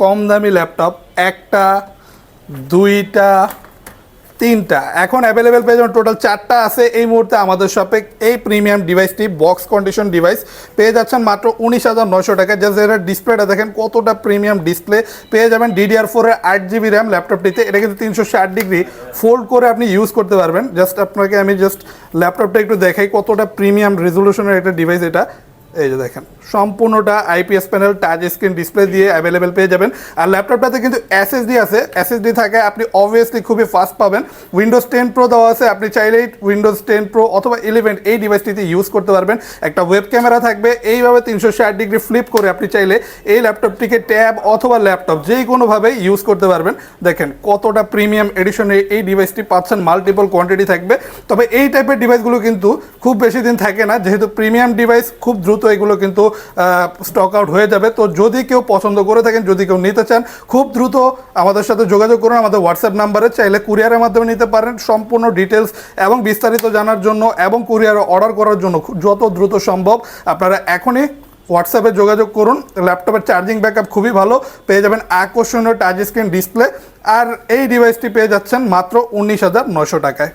কম দামি ল্যাপটপ একটা, দুইটা, তিনটা, এখন অ্যাভেলেবেল পেয়ে যাবেন টোটাল 4টা আছে এই মুহূর্তে আমাদের শপে। এই প্রিমিয়াম ডিভাইসটি বক্স কন্ডিশন ডিভাইস পেয়ে যাচ্ছেন মাত্র 19,900 টাকা। জাস্ট এর ডিসপ্লেটা দেখেন কতটা প্রিমিয়াম ডিসপ্লে। পেয়ে যাবেন DDR4 এর 8GB র্যাম ল্যাপটপটিতে। এটা কিন্তু 360 ডিগ্রি ফোল্ড করে আপনি ইউজ করতে পারবেন। জাস্ট আপনাকে আমি ল্যাপটপটা একটু দেখাই কতটা প্রিমিয়াম রেজলিউশনের একটা ডিভাইস এটা। এই যে দেখেন সম্পূর্ণটা IPS panel touch screen display দিয়ে অ্যাভেলেবেল পেয়ে যাবেন। আর ল্যাপটপটাতে কিন্তু SSD আছে, SSD থাকে আপনি অবভিয়াসলি খুবই ফাস্ট পাবেন। উইন্ডোজ 10 প্রো দেওয়া আছে, আপনি চাইলেই উইন্ডোজ 10 প্রো অথবা 11 এই ডিভাইসটিতে ইউজ করতে পারবেন। একটা ওয়েব ক্যামেরা থাকবে, এইভাবে 360 ডিগ্রি ফ্লিপ করে আপনি চাইলে এই ল্যাপটপটিকে ট্যাব অথবা ল্যাপটপ যেই কোনোভাবে ইউজ করতে পারবেন। দেখেন কতটা প্রিমিয়াম এডিশনে এই ডিভাইসটি পাচ্ছেন, মাল্টিপল কোয়ান্টিটি থাকবে। তবে এই টাইপের ডিভাইসগুলো কিন্তু খুব বেশি দিন থাকে না, যেহেতু প্রিমিয়াম ডিভাইস খুব দ্রুত এগুলো কিন্তু স্টক আউট হয়ে যাবে। তো যদি কেউ পছন্দ করে থাকেন, যদি কেউ নিতে চান, খুব দ্রুত আমাদের সাথে যোগাযোগ করুন আমাদের হোয়াটসঅ্যাপ নাম্বারে। চাইলে কুরিয়ারের মাধ্যমে নিতে পারেন। সম্পূর্ণ ডিটেলস এবং বিস্তারিত জানার জন্য এবং কুরিয়ারে অর্ডার করার জন্য যত দ্রুত সম্ভব আপনারা এখনই হোয়াটসঅ্যাপে যোগাযোগ করুন। ল্যাপটপের চার্জিং ব্যাকআপ খুবই ভালো, পেয়ে যাবেন আকর্ষণীয় টাচ স্ক্রিন ডিসপ্লে। আর এই ডিভাইসটি পেয়ে যাচ্ছেন মাত্র 19,900 টাকায়।